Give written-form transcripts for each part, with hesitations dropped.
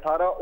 18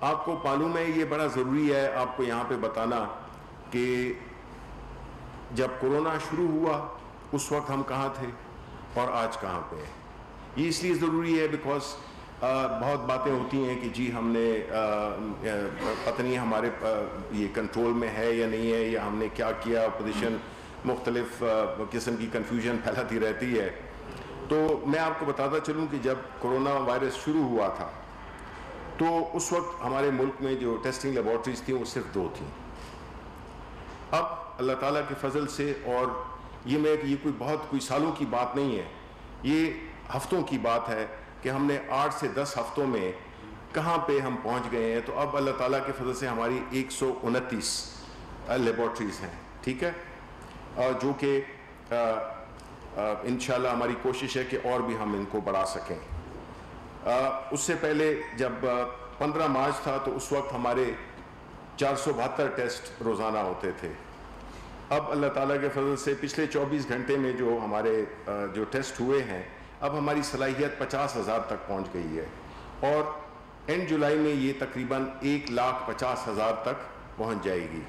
آپ کو معلوم ہے یہ بڑا ضروری ہے آپ کو یہاں پہ بتانا کہ جب کورونا شروع ہوا اس وقت ہم کہاں تھے اور آج کہاں پہ ہیں. یہ اس لیے ضروری ہے بیکاز بہت باتیں ہوتی ہیں کہ جی ہم نے پتہ نہیں ہمارے یہ کنٹرول میں ہے یا نہیں ہے, یا ہم نے کیا کیا. اپوزیشن مختلف قسم کی کنفیوژن پھیلاتی رہتی ہے. تو میں آپ کو بتاتا چلوں کہ جب کورونا وائرس شروع ہوا تھا تو اس وقت ہمارے ملک میں جو ٹیسٹنگ لیبارٹریز تھیں وہ صرف 2 تھیں. اب اللہ تعالیٰ کے فضل سے, اور یہ کوئی سالوں کی بات نہیں ہے, یہ ہفتوں کی بات ہے کہ ہم نے 8 سے 10 ہفتوں میں کہاں پہ ہم پہنچ گئے ہیں. تو اب اللہ تعالیٰ کے فضل سے ہماری 129 لیبارٹریز ہیں, ٹھیک ہے, جو کہ انشاءاللہ ہماری کوشش ہے کہ اور بھی ہم ان کو بڑھا سکیں. اس سے پہلے جب 15 مارچ تھا تو اس وقت ہمارے 472 ٹیسٹ روزانہ ہوتے تھے. اب اللہ تعالیٰ کے فضل سے پچھلے 24 گھنٹے میں جو ہمارے جو ٹیسٹ ہوئے ہیں, اب ہماری صلاحیت 50,000 تک پہنچ گئی ہے, اور اینڈ جولائی میں یہ تقریباً 1,50,000 تک پہنچ جائے گی.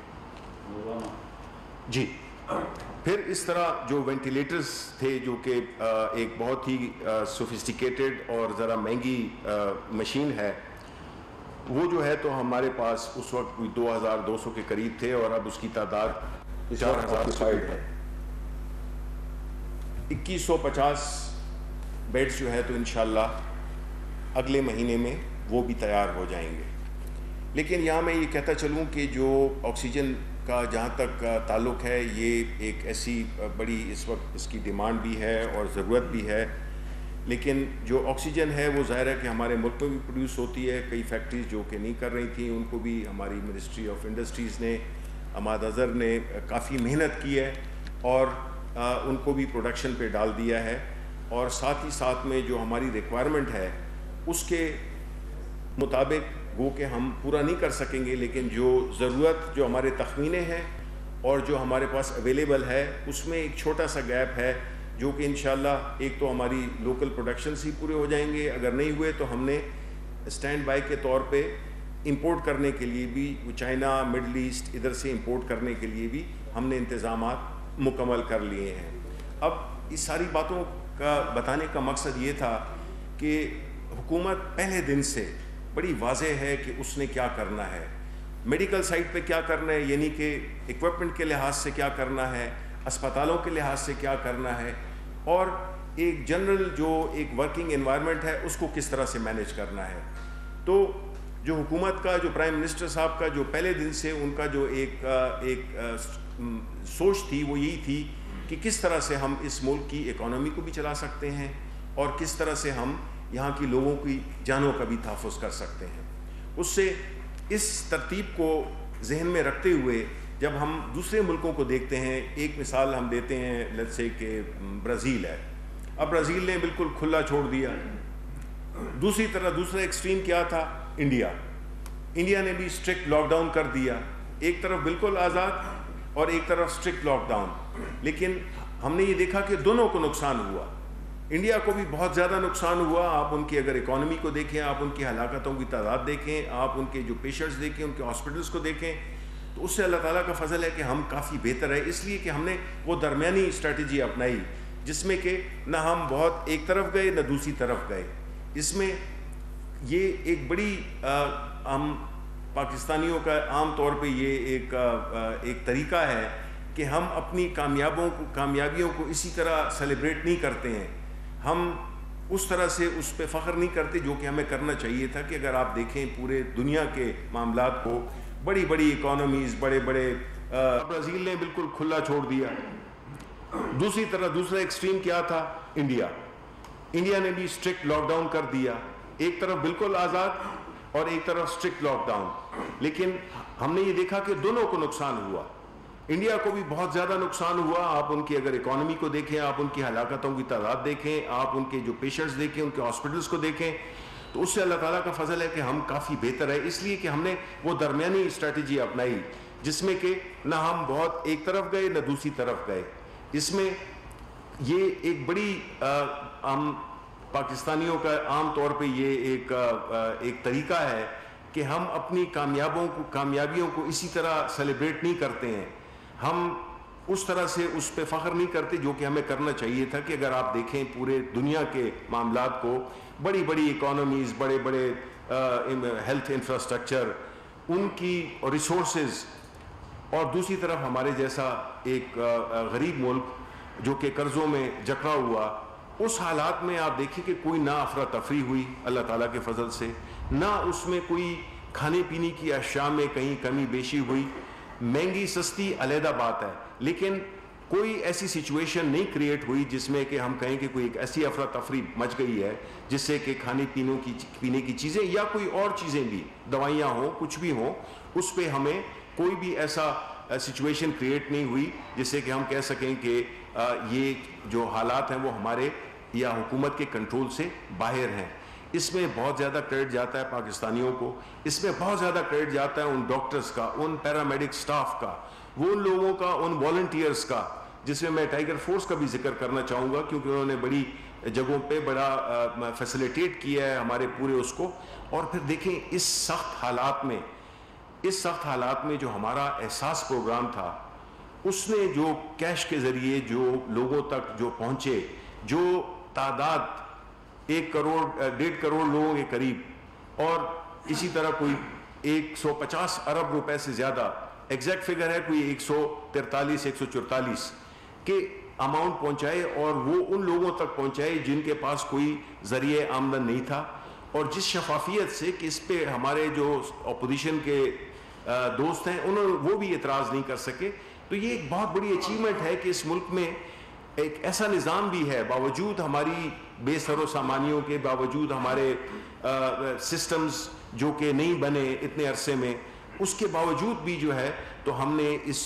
جی, پھر اس طرح جو وینٹیلیٹرز تھے جو کہ ایک بہت ہی سوفسٹیکیٹڈ اور ذرا مہنگی مشین ہے, وہ جو ہے تو ہمارے پاس اس وقت کوئی 2,200 کے قریب تھے, اور اب اس کی تعداد 4,000 ہے. 2,150 بیڈز جو ہے تو انشاءاللہ اگلے مہینے میں وہ بھی تیار ہو جائیں گے. لیکن یہاں میں یہ کہتا چلوں کہ جو آکسیجن کا جہاں تک تعلق ہے, یہ ایک ایسی بڑی اس وقت اس کی ڈیمانڈ بھی ہے اور ضرورت بھی ہے. لیکن جو آکسیجن ہے وہ ظاہر ہے کہ ہمارے ملک میں بھی پروڈیوس ہوتی ہے. کئی فیکٹریز جو کہ نہیں کر رہی تھیں ان کو بھی ہماری منسٹری آف انڈسٹریز نے, عماد اظہر نے کافی محنت کی ہے اور ان کو بھی پروڈکشن پہ ڈال دیا ہے. اور ساتھ ہی ساتھ میں جو ہماری ریکوائرمنٹ ہے اس کے مطابق وہ کہ ہم پورا نہیں کر سکیں گے, لیکن جو ضرورت جو ہمارے تخمینے ہیں اور جو ہمارے پاس اویلیبل ہے اس میں ایک چھوٹا سا گیپ ہے, جو کہ انشاءاللہ ایک تو ہماری لوکل پروڈکشنز ہی پورے ہو جائیں گے. اگر نہیں ہوئے تو ہم نے اسٹینڈ بائی کے طور پہ امپورٹ کرنے کے لیے بھی, چائنا, مڈل ایسٹ, ادھر سے امپورٹ کرنے کے لیے بھی ہم نے انتظامات مکمل کر لیے ہیں. اب اس ساری باتوں کا بتانے کا مقصد یہ تھا کہ حکومت پہلے دن سے بڑی واضح ہے کہ اس نے کیا کرنا ہے, میڈیکل سائٹ پہ کیا کرنا ہے, یعنی کہ ایکوپمنٹ کے لحاظ سے کیا کرنا ہے, اسپتالوں کے لحاظ سے کیا کرنا ہے, اور ایک جنرل جو ایک ورکنگ انوائرمنٹ ہے اس کو کس طرح سے مینیج کرنا ہے. تو جو حکومت کا, جو پرائم منسٹر صاحب کا جو پہلے دن سے ان کا جو ایک سوچ تھی وہ یہی تھی کہ کس طرح سے ہم اس ملک کی اکانومی کو بھی چلا سکتے ہیں اور کس طرح سے ہم یہاں کی لوگوں کی جانوں کا بھی تحفظ کر سکتے ہیں. اس سے اس ترتیب کو ذہن میں رکھتے ہوئے جب ہم دوسرے ملکوں کو دیکھتے ہیں, ایک مثال ہم دیتے ہیں لیٹس سے کہ برازیل ہے. اب برازیل نے بالکل کھلا چھوڑ دیا. دوسری طرح دوسرا ایکسٹریم کیا تھا انڈیا. انڈیا نے بھی اسٹرکٹ لاک ڈاؤن کر دیا, ایک طرف بالکل آزاد اور ایک طرف اسٹرکٹ لاک ڈاؤن. لیکن ہم نے یہ دیکھا کہ دونوں کو نقصان ہوا. انڈیا کو بھی بہت زیادہ نقصان ہوا. آپ ان کی اگر اکانومی کو دیکھیں, آپ ان کی ہلاکتوں کی تعداد دیکھیں, آپ ان کے جو پیشنٹس دیکھیں, ان کے ہاسپٹلس کو دیکھیں, تو اس سے اللہ تعالیٰ کا فضل ہے کہ ہم کافی بہتر ہے, اس لیے کہ ہم نے وہ درمیانی اسٹریٹجی اپنائی جس میں کہ نہ ہم بہت ایک طرف گئے نہ دوسری طرف گئے. اس میں یہ ایک بڑی ہم پاکستانیوں کا عام طور پہ یہ ایک طریقہ ہے کہ ہم اپنی کامیابیوں کو اسی طرح سیلیبریٹ نہیں کرتے ہیں. ہم اس طرح سے اس پہ فخر نہیں کرتے جو کہ ہمیں کرنا چاہیے تھا. کہ اگر آپ دیکھیں پورے دنیا کے معاملات کو, بڑی بڑی اکانومیز, بڑے بڑے, برازیل نے بالکل کھلا چھوڑ دیا. دوسری طرح دوسرا ایکسٹریم کیا تھا انڈیا. انڈیا نے بھی اسٹرکٹ لاک ڈاؤن کر دیا, ایک طرف بالکل آزاد اور ایک طرف اسٹرکٹ لاک ڈاؤن. لیکن ہم نے یہ دیکھا کہ دونوں کو نقصان ہوا. انڈیا کو بھی بہت زیادہ نقصان ہوا. آپ ان کی اگر اکانومی کو دیکھیں, آپ ان کی ہلاکتوں کی تعداد دیکھیں, آپ ان کے جو پیشنٹس دیکھیں, ان کے ہاسپٹلس کو دیکھیں, تو اس سے اللہ تعالیٰ کا فضل ہے کہ ہم کافی بہتر ہے. اس لیے کہ ہم نے وہ درمیانی اسٹریٹجی اپنائی جس میں کہ نہ ہم بہت ایک طرف گئے نہ دوسری طرف گئے. اس میں یہ ایک بڑی ہم پاکستانیوں کا عام طور پہ یہ ایک طریقہ ہے کہ ہم اپنی کامیابیوں کو اسی طرح سیلیبریٹ نہیں کرتے ہیں، ہم اس طرح سے اس پہ فخر نہیں کرتے جو کہ ہمیں کرنا چاہیے تھا. کہ اگر آپ دیکھیں پورے دنیا کے معاملات کو، بڑی بڑی اکانومیز، بڑے بڑے ہیلتھ انفراسٹرکچر، ان کی ریسورسز، اور دوسری طرف ہمارے جیسا ایک غریب ملک جو کہ قرضوں میں جکڑا ہوا، اس حالات میں آپ دیکھیں کہ کوئی نہ افراتفری ہوئی اللہ تعالیٰ کے فضل سے، نہ اس میں کوئی کھانے پینے کی اشیاء میں کہیں کمی بیشی ہوئی. مہنگی سستی علیحدہ بات ہے، لیکن کوئی ایسی سچویشن نہیں کریٹ ہوئی جس میں کہ ہم کہیں کہ کوئی ایک ایسی افراتفری مچ گئی ہے جس سے کہ کھانے پینے کی چیزیں یا کوئی اور چیزیں بھی، دوائیاں ہوں، کچھ بھی ہوں، اس پہ ہمیں کوئی بھی ایسا سچویشن کریٹ نہیں ہوئی جس سے کہ ہم کہہ سکیں کہ یہ جو حالات ہیں وہ ہمارے یا حکومت کے کنٹرول سے باہر ہیں. اس میں بہت زیادہ کریڈٹ جاتا ہے پاکستانیوں کو، اس میں بہت زیادہ کریڈٹ جاتا ہے ان ڈاکٹرز کا، ان پیرامیڈک سٹاف کا، وہ ان لوگوں کا، ان والنٹیئرز کا، جس میں ٹائیگر فورس کا بھی ذکر کرنا چاہوں گا کیونکہ انہوں نے بڑی جگہوں پہ بڑا فیسیلیٹیٹ کیا ہے ہمارے پورے اس کو. اور پھر دیکھیں اس سخت حالات میں جو ہمارا احساس پروگرام تھا، اس نے جو کیش کے ذریعے جو لوگوں تک جو پہنچے، جو تعداد 1 کروڑ 1.5 کروڑ لوگوں کے قریب، اور اسی طرح کوئی 150 ارب روپے سے زیادہ، ایگزیکٹ فگر ہے کوئی 143 144 کے اماؤنٹ پہنچائے، اور وہ ان لوگوں تک پہنچائے جن کے پاس کوئی ذریعہ آمدن نہیں تھا. اور جس شفافیت سے کہ اس پہ ہمارے جو اپوزیشن کے دوست ہیں وہ بھی اعتراض نہیں کر سکے. تو یہ ایک بہت بڑی اچیومنٹ ہے کہ اس ملک میں ایک ایسا نظام بھی ہے، باوجود ہماری بے سر و سامانیوں کے، باوجود ہمارے سسٹمز جو کہ نہیں بنے اتنے عرصے میں، اس کے باوجود بھی جو ہے تو ہم نے اس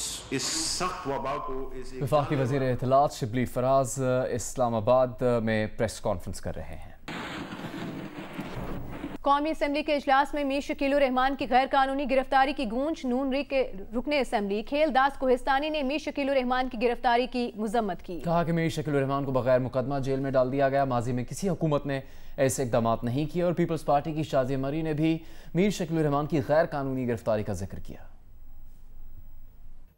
سخت وبا کو. وفاقی وزیر اطلاعات شبلی فراز اسلام آباد میں پریس کانفرنس کر رہے ہیں. قومی اسمبلی کے اجلاس میں میر شکیل الرحمان کی غیر قانونی گرفتاری کی گونج. نون لیگ کے رکن اسمبلی کھیل داس کوہستانی نے میر شکیل الرحمان کی گرفتاری کی مذمت کی. کہا کہ میر شکیل الرحمان کو بغیر مقدمہ جیل میں ڈال دیا گیا. ماضی میں کسی حکومت نے ایسے اقدامات نہیں کیے، اور پیپلز پارٹی کی شازیہ مری نے بھی میر شکیل الرحمان کی غیر قانونی گرفتاری کا ذکر کیا.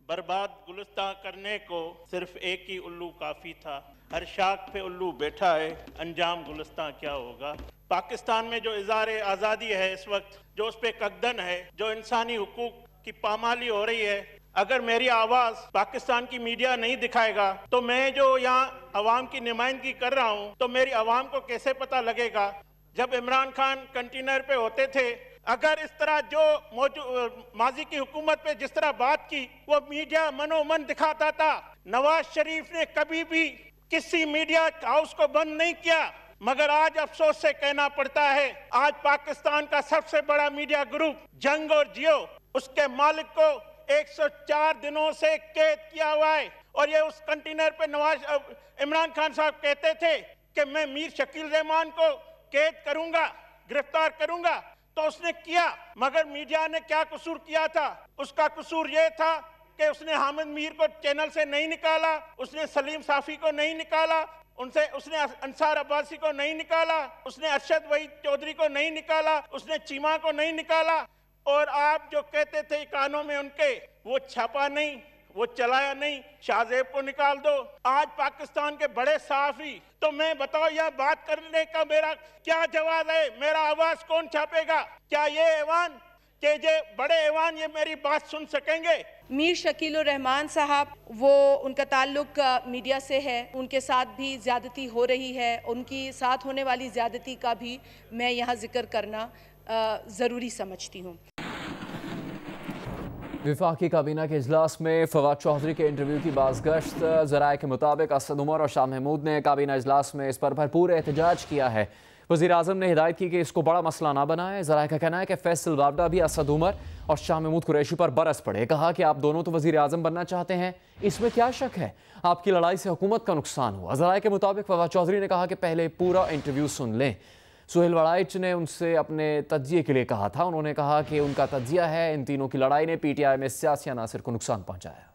برباد گلستان کرنے کو صرف ایک ہی الو کافی تھا. ہر شاخ پہ الو بیٹھا ہے، انجام گلستان کیا ہوگا. پاکستان میں جو اظہار آزادی ہے اس وقت، جو اس پہ قدغن ہے، جو انسانی حقوق کی پامالی ہو رہی ہے، اگر میری آواز پاکستان کی میڈیا نہیں دکھائے گا تو میں جو یہاں عوام کی نمائندگی کر رہا ہوں تو میری عوام کو کیسے پتہ لگے گا؟ جب عمران خان کنٹینر پہ ہوتے تھے، اگر اس طرح جو ماضی کی حکومت پہ جس طرح بات کی وہ میڈیا منو من دکھاتا تھا. نواز شریف نے کبھی بھی کسی میڈیا ہاؤس کو بند نہیں کیا، مگر آج افسوس سے کہنا پڑتا ہے آج پاکستان کا سب سے بڑا میڈیا گروپ جنگ اور جیو، اس کے مالک کو 104 دنوں سے قید کیا ہوا ہے. اور یہ اس کنٹینر پہ عمران خان صاحب کہتے تھے کہ میں میر شکیل الرحمان کو قید کروں گا، گرفتار کروں گا، تو اس نے کیا. مگر میڈیا نے کیا قصور کیا تھا؟ اس کا قصور یہ تھا کہ اس نے حامد میر کو چینل سے نہیں نکالا، اس نے سلیم صافی کو نہیں نکالا، اس نے انصار عباسی کو نہیں نکالا، اس نے ارشد وحید چودھری کو نہیں نکالا، اس نے چیمہ کو نہیں نکالا. اور آپ جو کہتے تھے کانوں میں ان کے، وہ چھاپا نہیں، وہ چلایا نہیں. شاہ زیب کو نکال دو. آج پاکستان کے بڑے صحافی، تو میں بتاؤ یہ بات کرنے کا میرا کیا جواز ہے؟ میرا آواز کون چھاپے گا؟ کیا یہ ایوان کہ یہ بڑے ایوان یہ میری بات سن سکیں گے؟ میر شکیل الرحمان صاحب، وہ ان کا تعلق میڈیا سے ہے، ان کے ساتھ بھی زیادتی ہو رہی ہے. ان کی ساتھ ہونے والی زیادتی کا بھی میں یہاں ذکر کرنا ضروری سمجھتی ہوں. وفاقی کابینہ کے اجلاس میں فواد چودھری کے انٹرویو کی بازگشت. ذرائع کے مطابق اسد عمر اور شاہ محمود نے کابینہ اجلاس میں اس پر بھرپور احتجاج کیا ہے. وزیر اعظم نے ہدایت کی کہ اس کو بڑا مسئلہ نہ بنائے. ذرائع کا کہنا ہے کہ فیصل وابڈا بھی اسد عمر اور شاہ محمود قریشی پر برس پڑے. کہا کہ آپ دونوں تو وزیر اعظم بننا چاہتے ہیں، اس میں کیا شک ہے؟ آپ کی لڑائی سے حکومت کا نقصان ہوا. ذرائع کے مطابق فواد چودھری نے کہا کہ پہلے پورا انٹرویو سن لیں. سہیل وڑائچ نے ان سے اپنے تجزیے کے لیے کہا تھا. انہوں نے کہا کہ ان کا تجزیہ ہے ان تینوں کی لڑائی نے پی ٹی آئی میں سیاسی عناصر کو نقصان پہنچایا.